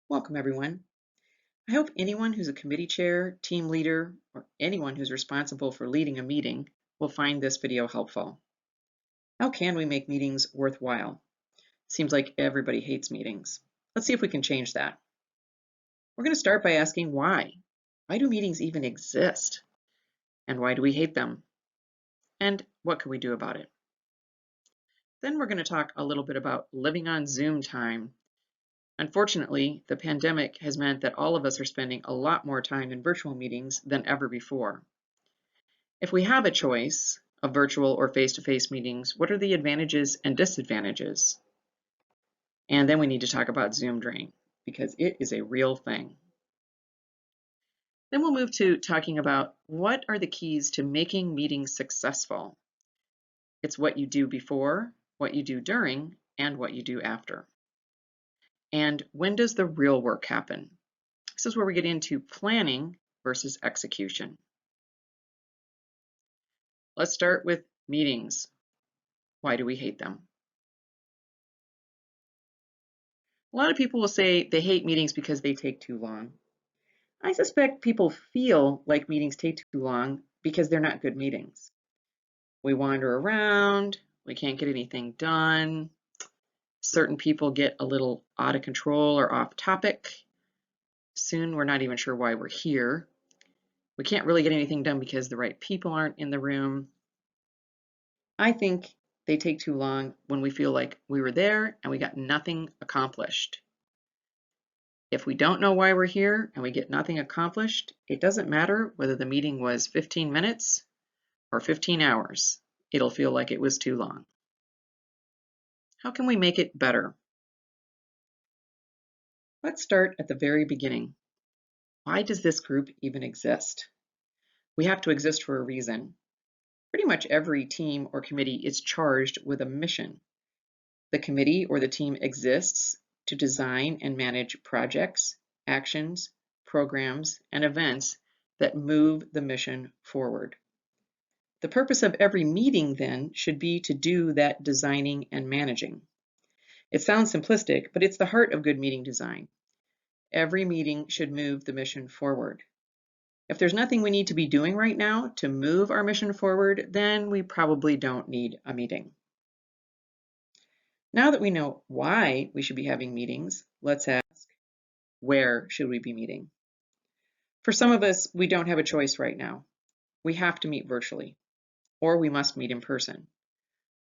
Welcome, everyone. I hope anyone who's a committee chair, team leader, or anyone who's responsible for leading a meeting will find this video helpful. How can we make meetings worthwhile? Seems like everybody hates meetings. Let's see if we can change that. We're going to start by asking why. Why do meetings even exist? And why do we hate them? And what can we do about it? Then we're going to talk a little bit about living on Zoom time. Unfortunately, the pandemic has meant that all of us are spending a lot more time in virtual meetings than ever before. If we have a choice of virtual or face-to-face meetings, what are the advantages and disadvantages? And then we need to talk about Zoom drain because it is a real thing. Then we'll move to talking about what are the keys to making meetings successful. It's what you do before, what you do during, and what you do after. And when does the real work happen? This is where we get into planning versus execution. Let's start with meetings. Why do we hate them? A lot of people will say they hate meetings because they take too long. I suspect people feel like meetings take too long because they're not good meetings. We wander around, we can't get anything done. Certain people get a little out of control or off topic. Soon we're not even sure why we're here. We can't really get anything done because the right people aren't in the room. I think they take too long when we feel like we were there and we got nothing accomplished. If we don't know why we're here and we get nothing accomplished, it doesn't matter whether the meeting was 15 minutes or 15 hours. It'll feel like it was too long. How can we make it better? Let's start at the very beginning. Why does this group even exist? We have to exist for a reason. Pretty much every team or committee is charged with a mission. The committee or the team exists to design and manage projects, actions, programs, and events that move the mission forward. The purpose of every meeting, then, should be to do that designing and managing. It sounds simplistic, but it's the heart of good meeting design. Every meeting should move the mission forward. If there's nothing we need to be doing right now to move our mission forward, then we probably don't need a meeting. Now that we know why we should be having meetings, let's ask, where should we be meeting? For some of us, we don't have a choice right now. We have to meet virtually, or we must meet in person.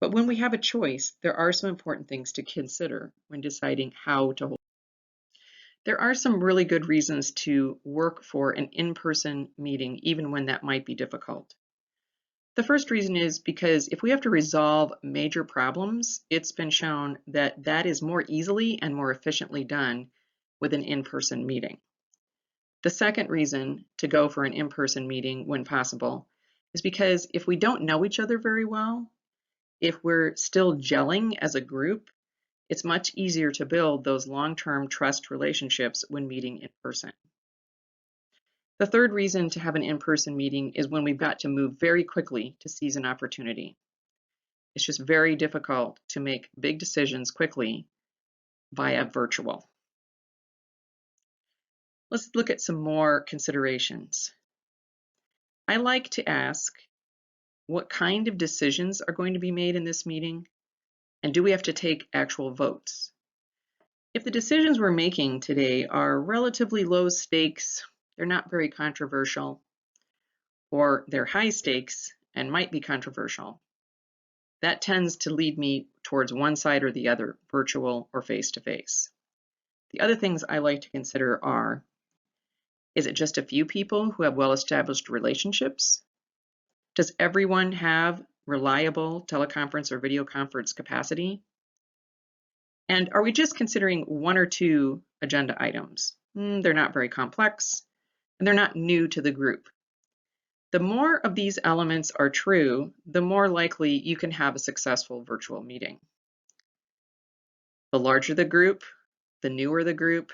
But when we have a choice, there are some important things to consider when deciding how to hold. There are some really good reasons to work for an in-person meeting, even when that might be difficult. The first reason is because if we have to resolve major problems, it's been shown that that is more easily and more efficiently done with an in-person meeting. The second reason to go for an in-person meeting when possible is because if we don't know each other very well, if we're still gelling as a group, it's much easier to build those long-term trust relationships when meeting in person. The third reason to have an in-person meeting is when we've got to move very quickly to seize an opportunity. It's just very difficult to make big decisions quickly via virtual. Let's look at some more considerations. I like to ask, what kind of decisions are going to be made in this meeting? And do we have to take actual votes? If the decisions we're making today are relatively low stakes, they're not very controversial, or they're high stakes and might be controversial, that tends to lead me towards one side or the other, virtual or face-to-face. The other things I like to consider are, is it just a few people who have well-established relationships? Does everyone have reliable teleconference or video conference capacity? And are we just considering one or two agenda items? They're not very complex, and they're not new to the group. The more of these elements are true, the more likely you can have a successful virtual meeting. The larger the group, the newer the group,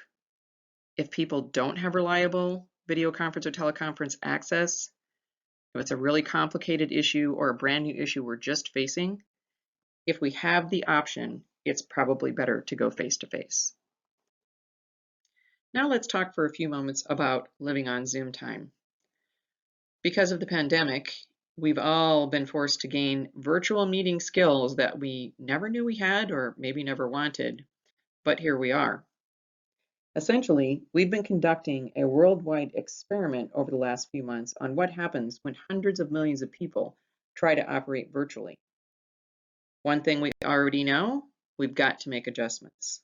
if people don't have reliable video conference or teleconference access, if it's a really complicated issue or a brand new issue we're just facing, if we have the option, it's probably better to go face to face. Now let's talk for a few moments about living on Zoom time. Because of the pandemic, we've all been forced to gain virtual meeting skills that we never knew we had or maybe never wanted, but here we are. Essentially, we've been conducting a worldwide experiment over the last few months on what happens when hundreds of millions of people try to operate virtually. One thing we already know, we've got to make adjustments.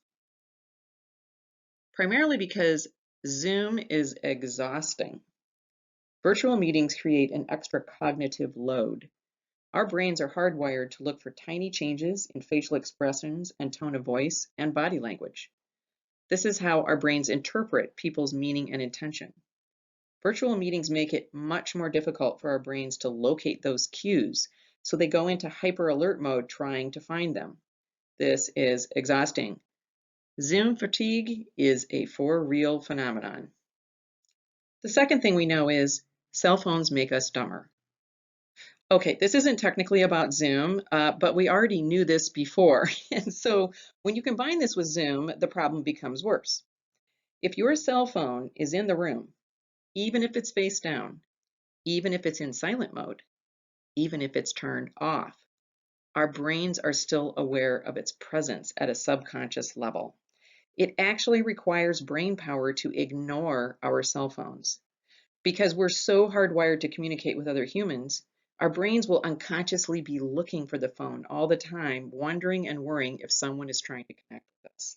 Primarily because Zoom is exhausting. Virtual meetings create an extra cognitive load. Our brains are hardwired to look for tiny changes in facial expressions and tone of voice and body language. This is how our brains interpret people's meaning and intention. Virtual meetings make it much more difficult for our brains to locate those cues, so they go into hyper alert mode trying to find them. This is exhausting. Zoom fatigue is a for real phenomenon. The second thing we know is cell phones make us dumber. Okay, this isn't technically about Zoom, but we already knew this before. And so when you combine this with Zoom, the problem becomes worse. If your cell phone is in the room, even if it's face down, even if it's in silent mode, even if it's turned off, our brains are still aware of its presence at a subconscious level. It actually requires brain power to ignore our cell phones. Because we're so hardwired to communicate with other humans, our brains will unconsciously be looking for the phone all the time, wondering and worrying if someone is trying to connect with us.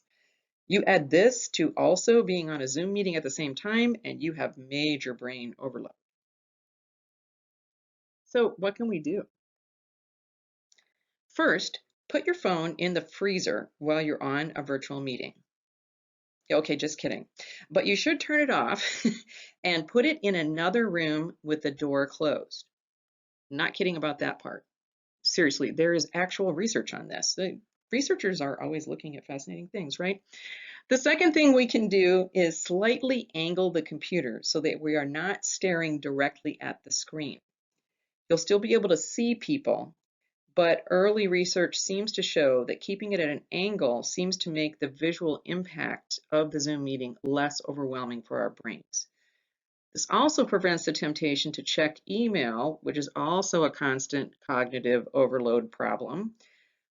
You add this to also being on a Zoom meeting at the same time, and you have major brain overload. So what can we do? First, put your phone in the freezer while you're on a virtual meeting. Okay, just kidding. But you should turn it off and put it in another room with the door closed. Not kidding about that part. Seriously, there is actual research on this. The researchers are always looking at fascinating things, right? The second thing we can do is slightly angle the computer so that we are not staring directly at the screen. You'll still be able to see people, but early research seems to show that keeping it at an angle seems to make the visual impact of the Zoom meeting less overwhelming for our brains. This also prevents the temptation to check email, which is also a constant cognitive overload problem.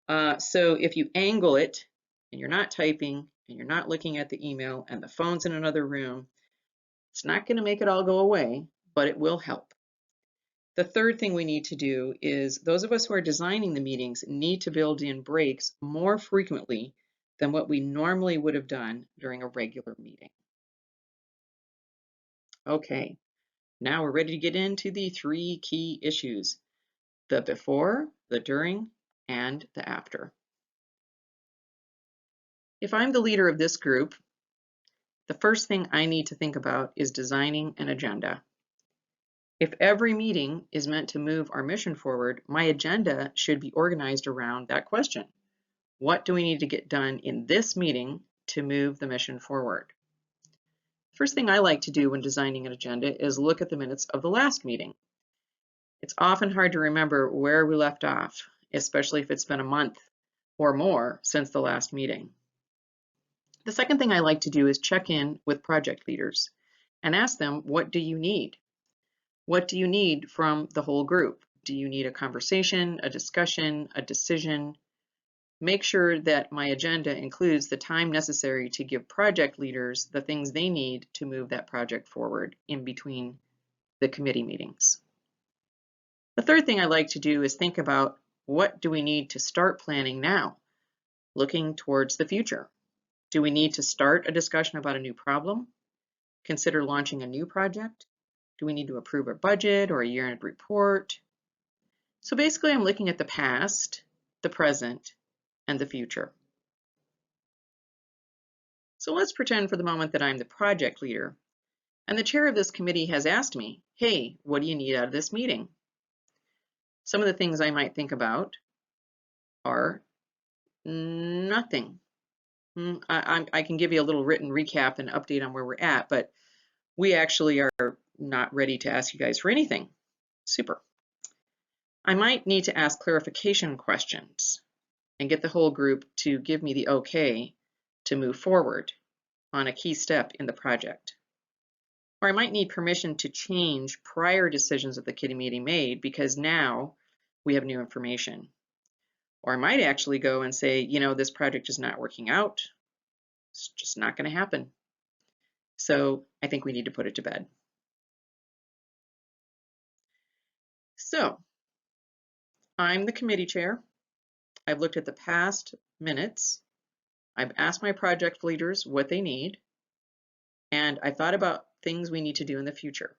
So if you angle it and you're not typing and you're not looking at the email and the phone's in another room, it's not going to make it all go away, but it will help. The third thing we need to do is those of us who are designing the meetings need to build in breaks more frequently than what we normally would have done during a regular meeting. Okay, now we're ready to get into the three key issues: the before, the during, and the after. If I'm the leader of this group, the first thing I need to think about is designing an agenda. If every meeting is meant to move our mission forward, my agenda should be organized around that question. What do we need to get done in this meeting to move the mission forward? First thing I like to do when designing an agenda is look at the minutes of the last meeting. It's often hard to remember where we left off, especially if it's been a month or more since the last meeting. The second thing I like to do is check in with project leaders and ask them, what do you need? What do you need from the whole group? Do you need a conversation, a discussion, a decision? Make sure that my agenda includes the time necessary to give project leaders the things they need to move that project forward in between the committee meetings. The third thing I like to do is think about, what do we need to start planning now, looking towards the future? Do we need to start a discussion about a new problem? Consider launching a new project? Do we need to approve a budget or a year-end report? So basically, I'm looking at the past, the present, and the future. So let's pretend for the moment that I'm the project leader, and the chair of this committee has asked me, hey, what do you need out of this meeting? Some of the things I might think about are nothing. I can give you a little written recap and update on where we're at, but we actually are not ready to ask you guys for anything. Super. I might need to ask clarification questions and get the whole group to give me the okay to move forward. on a key step in the project. Or I might need permission to change prior decisions that the committee meeting made because now we have new information. Or I might actually go and say, you know, this project is not working out. It's just not going to happen. So I think we need to put it to bed. So I'm the committee chair. I've looked at the past minutes. I've asked my project leaders what they need. And I thought about things we need to do in the future.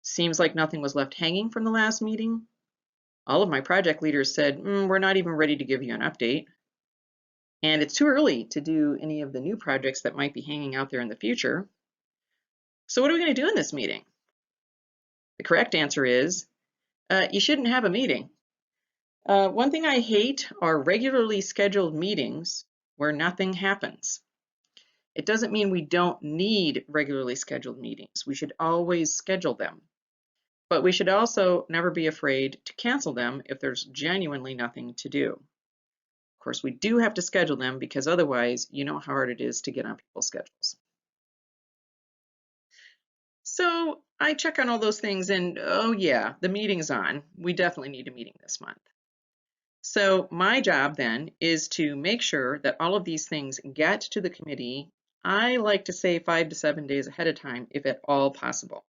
Seems like nothing was left hanging from the last meeting. All of my project leaders said, we're not even ready to give you an update. And it's too early to do any of the new projects that might be hanging out there in the future. So what are we going to do in this meeting? The correct answer is, you shouldn't have a meeting. One thing I hate are regularly scheduled meetings where nothing happens. It doesn't mean we don't need regularly scheduled meetings. We should always schedule them. But we should also never be afraid to cancel them if there's genuinely nothing to do. Of course, we do have to schedule them because otherwise, you know how hard it is to get on people's schedules. So I check on all those things and, oh yeah, the meeting's on. We definitely need a meeting this month. So my job then is to make sure that all of these things get to the committee. I like to say 5 to 7 days ahead of time, if at all possible.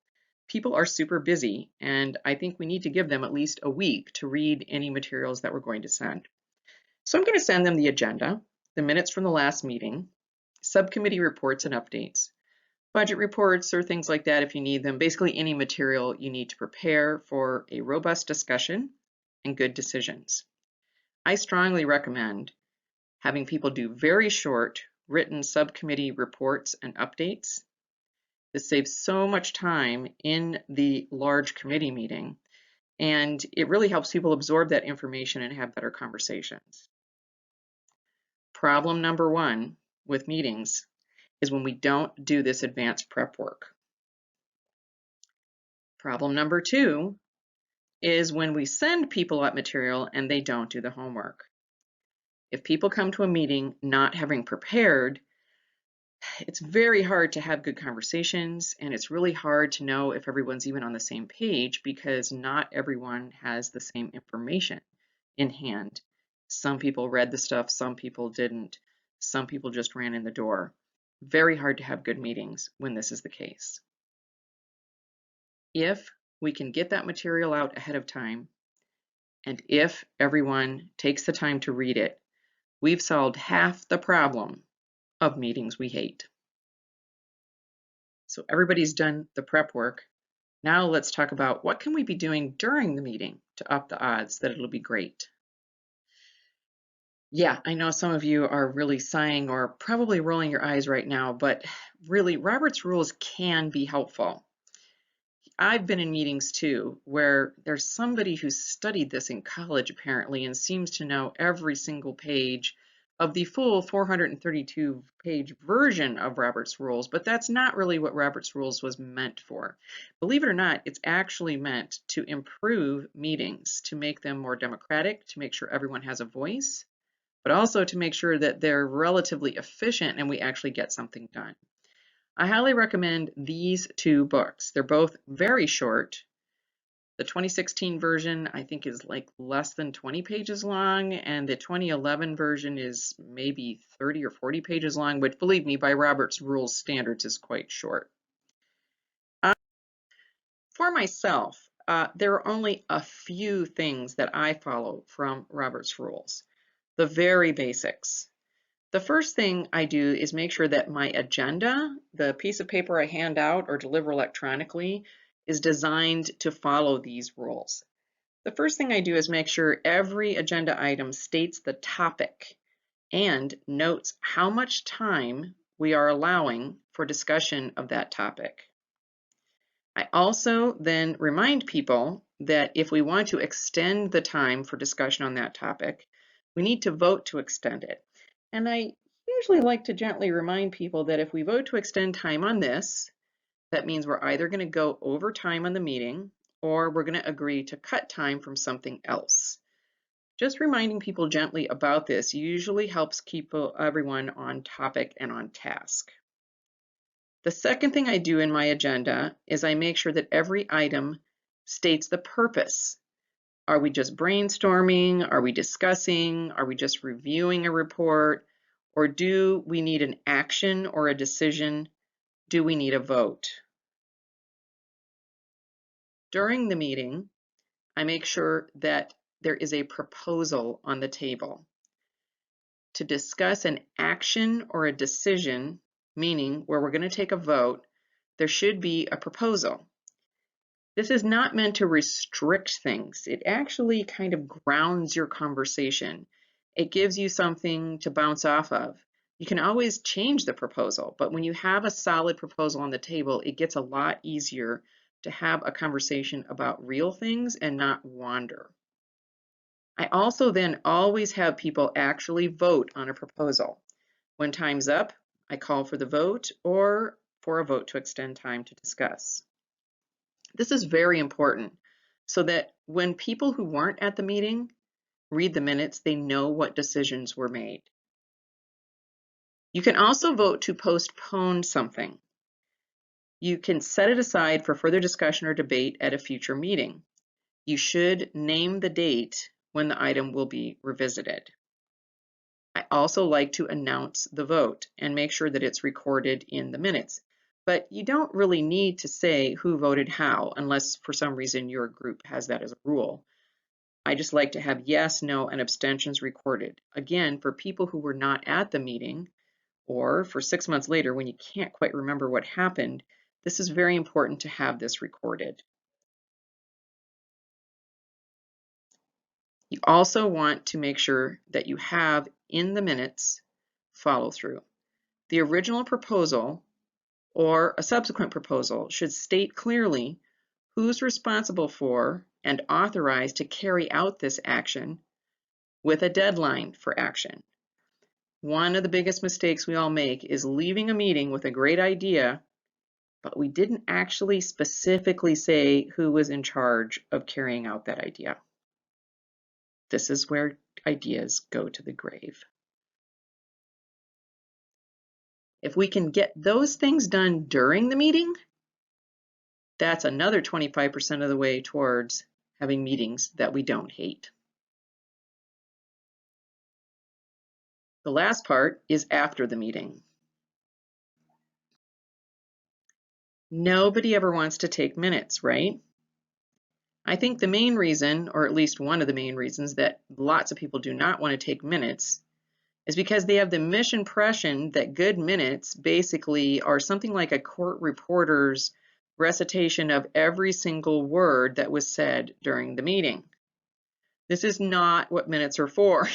People are super busy, and I think we need to give them at least a week to read any materials that we're going to send. So I'm going to send them the agenda, the minutes from the last meeting, subcommittee reports and updates, budget reports or things like that if you need them, basically any material you need to prepare for a robust discussion and good decisions. I strongly recommend having people do very short written subcommittee reports and updates. This saves so much time in the large committee meeting, and it really helps people absorb that information and have better conversations. Problem number one with meetings is when we don't do this advanced prep work. Problem number two is when we send people out material and they don't do the homework. If people come to a meeting not having prepared, it's very hard to have good conversations, and it's really hard to know if everyone's even on the same page because not everyone has the same information in hand. Some people read the stuff, some people didn't, some people just ran in the door. Very hard to have good meetings when this is the case. If we can get that material out ahead of time, and if everyone takes the time to read it, we've solved half the problem of meetings we hate. So everybody's done the prep work. Now let's talk about what can we be doing during the meeting to up the odds that it'll be great. Yeah, I know some of you are really sighing or probably rolling your eyes right now, but really Robert's rules can be helpful. I've been in meetings too where there's somebody who studied this in college apparently and seems to know every single page of the full 432-page version of Robert's Rules, but that's not really what Robert's Rules was meant for. Believe it or not, it's actually meant to improve meetings, to make them more democratic, to make sure everyone has a voice, but also to make sure that they're relatively efficient and we actually get something done. I highly recommend these two books. They're both very short. The 2016 version, I think, is like less than 20 pages long, and the 2011 version is maybe 30 or 40 pages long, which, believe me, by Robert's Rules standards is quite short. For myself, there are only a few things that I follow from Robert's Rules, the very basics. The first thing I do is make sure that my agenda, the piece of paper I hand out or deliver electronically, is designed to follow these rules. The first thing I do is make sure every agenda item states the topic and notes how much time we are allowing for discussion of that topic. I also then remind people that if we want to extend the time for discussion on that topic, we need to vote to extend it. And I usually like to gently remind people that if we vote to extend time on this, that means we're either going to go over time on the meeting or we're going to agree to cut time from something else. Just reminding people gently about this usually helps keep everyone on topic and on task. The second thing I do in my agenda is I make sure that every item states the purpose. Are we just brainstorming? Are we discussing? Are we just reviewing a report? Or do we need an action or a decision? Do we need a vote? During the meeting, I make sure that there is a proposal on the table. To discuss an action or a decision, meaning where we're going to take a vote, there should be a proposal. This is not meant to restrict things. It actually kind of grounds your conversation. It gives you something to bounce off of. You can always change the proposal, but when you have a solid proposal on the table, it gets a lot easier to have a conversation about real things and not wander. I also then always have people actually vote on a proposal. When time's up, I call for the vote or for a vote to extend time to discuss. This is very important so that when people who weren't at the meeting read the minutes, they know what decisions were made. You can also vote to postpone something. You can set it aside for further discussion or debate at a future meeting. You should name the date when the item will be revisited. I also like to announce the vote and make sure that it's recorded in the minutes. But you don't really need to say who voted how unless for some reason your group has that as a rule. I just like to have yes, no, and abstentions recorded. Again, for people who were not at the meeting or for 6 months later when you can't quite remember what happened, this is very important to have this recorded. You also want to make sure that you have in the minutes follow through. The original proposal or a subsequent proposal should state clearly who's responsible for and authorized to carry out this action with a deadline for action. One of the biggest mistakes we all make is leaving a meeting with a great idea, but we didn't actually specifically say who was in charge of carrying out that idea. This is where ideas go to the grave. If we can get those things done during the meeting, that's another 25% of the way towards having meetings that we don't hate. The last part is after the meeting. Nobody ever wants to take minutes, right? I think the main reason, or at least one of the main reasons that lots of people do not want to take minutes is because they have the misimpression that good minutes basically are something like a court reporter's recitation of every single word that was said during the meeting. This is not what minutes are for.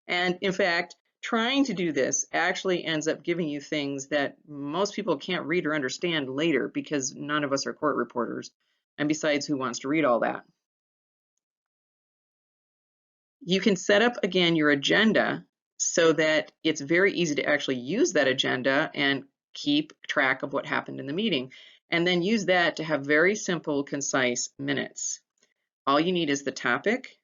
And in fact, trying to do this actually ends up giving you things that most people can't read or understand later because none of us are court reporters. And besides, who wants to read all that? You can set up again your agenda so that it's very easy to actually use that agenda and keep track of what happened in the meeting. And then use that to have very simple, concise minutes. All you need is the topic,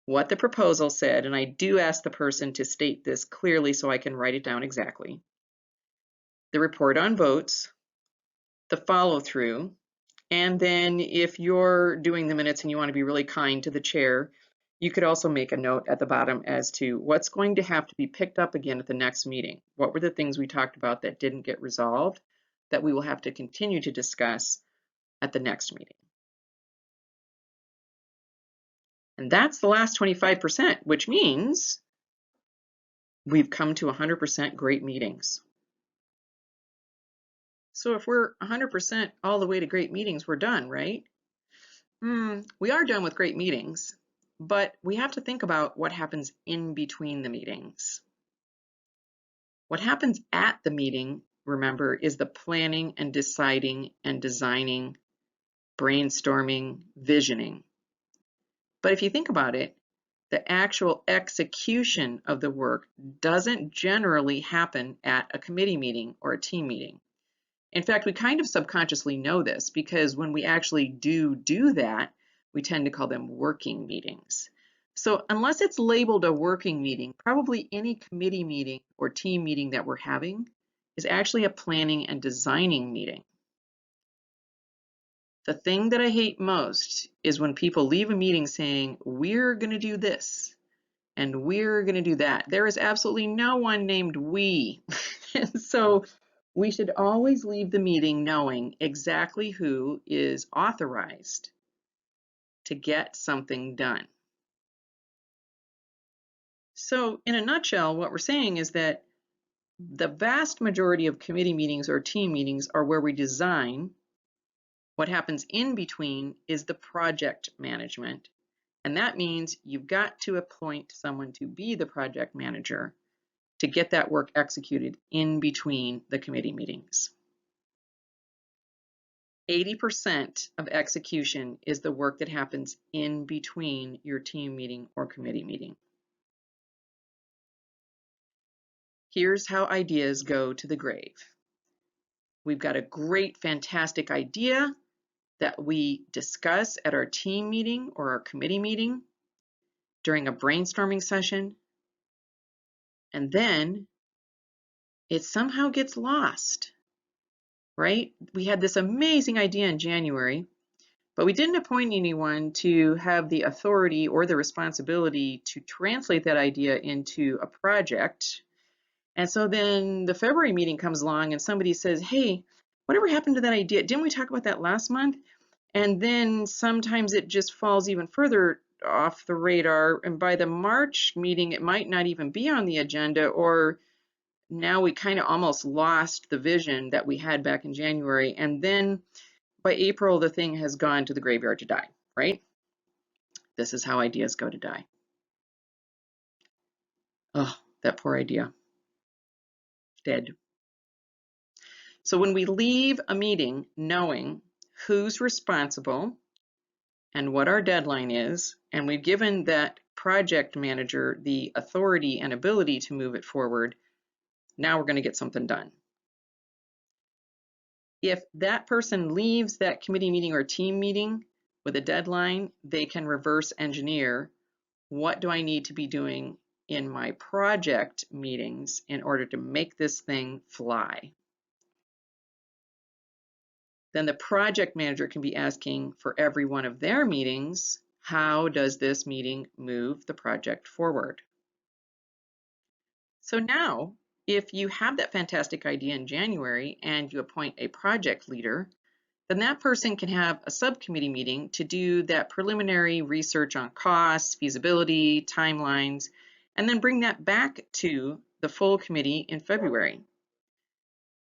what the proposal said, and I do ask the person to state this clearly so I can write it down exactly, the report on votes, the follow-through, and then if you're doing the minutes and you want to be really kind to the chair, you could also make a note at the bottom as to what's going to have to be picked up again at the next meeting. What were the things we talked about that didn't get resolved that we will have to continue to discuss at the next meeting? And that's the last 25%, which means we've come to 100% great meetings. So if we're 100% all the way to great meetings, we're done, right? We are done with great meetings, but we have to think about what happens in between the meetings. What happens at the meeting, remember, is the planning and deciding and designing, brainstorming, visioning. But if you think about it, the actual execution of the work doesn't generally happen at a committee meeting or a team meeting. In fact, we kind of subconsciously know this because when we actually do that, we tend to call them working meetings. So unless it's labeled a working meeting, probably any committee meeting or team meeting that we're having is actually a planning and designing meeting. The thing that I hate most is when people leave a meeting saying, we're going to do this and we're going to do that. There is absolutely no one named we. And so we should always leave the meeting knowing exactly who is authorized to get something done. So in a nutshell, what we're saying is that the vast majority of committee meetings or team meetings are where we design. What happens in between is the project management. And that means you've got to appoint someone to be the project manager to get that work executed in between the committee meetings. 80% of execution is the work that happens in between your team meeting or committee meeting. Here's how ideas go to the grave. We've got a great, fantastic idea that we discuss at our team meeting or our committee meeting during a brainstorming session, and then it somehow gets lost, right? We had this amazing idea in January, but we didn't appoint anyone to have the authority or the responsibility to translate that idea into a project. And so then the February meeting comes along and somebody says, hey, whatever happened to that idea? Didn't we talk about that last month? And then sometimes it just falls even further off the radar. And by the March meeting, it might not even be on the agenda, or now we kind of almost lost the vision that we had back in January. And then by April, the thing has gone to the graveyard to die, right? This is how ideas go to die. Oh, that poor idea. Dead. So when we leave a meeting knowing who's responsible and what our deadline is, and we've given that project manager the authority and ability to move it forward, now we're going to get something done. If that person leaves that committee meeting or team meeting with a deadline, they can reverse engineer, what do I need to be doing in my project meetings in order to make this thing fly? Then the project manager can be asking for every one of their meetings, how does this meeting move the project forward? So now, if you have that fantastic idea in January and you appoint a project leader, then that person can have a subcommittee meeting to do that preliminary research on costs, feasibility, timelines, and then bring that back to the full committee in February.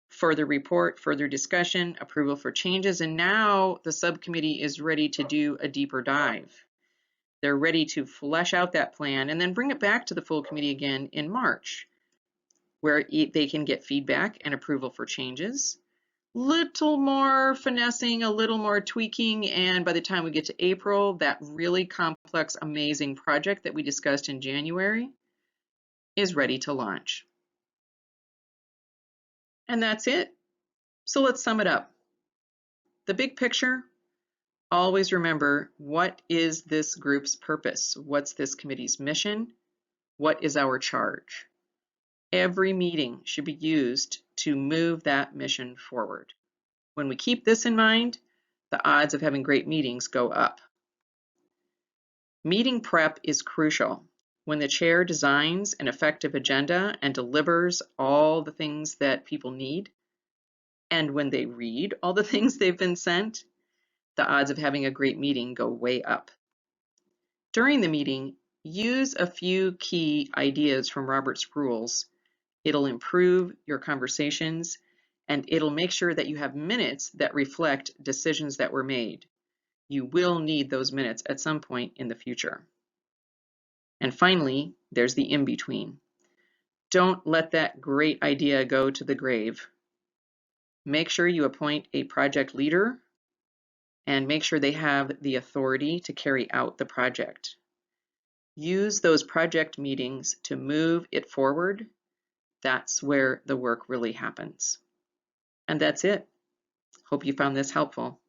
Further report, further discussion, approval for changes, and now the subcommittee is ready to do a deeper dive. They're ready to flesh out that plan and then bring it back to the full committee again in March, where they can get feedback and approval for changes. Little more finessing, a little more tweaking, and by the time we get to April, that really complex, amazing project that we discussed in January is ready to launch. And that's it. So let's sum it up. The big picture, always remember, what is this group's purpose? What's this committee's mission? What is our charge? Every meeting should be used to move that mission forward. When we keep this in mind, the odds of having great meetings go up. Meeting prep is crucial. When the chair designs an effective agenda and delivers all the things that people need, and when they read all the things they've been sent, the odds of having a great meeting go way up. During the meeting, use a few key ideas from Robert's rules. It'll improve your conversations, and it'll make sure that you have minutes that reflect decisions that were made. You will need those minutes at some point in the future. And finally, there's the in-between. Don't let that great idea go to the grave. Make sure you appoint a project leader and make sure they have the authority to carry out the project. Use those project meetings to move it forward. That's where the work really happens. And that's it. Hope you found this helpful.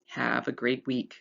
Have a great week.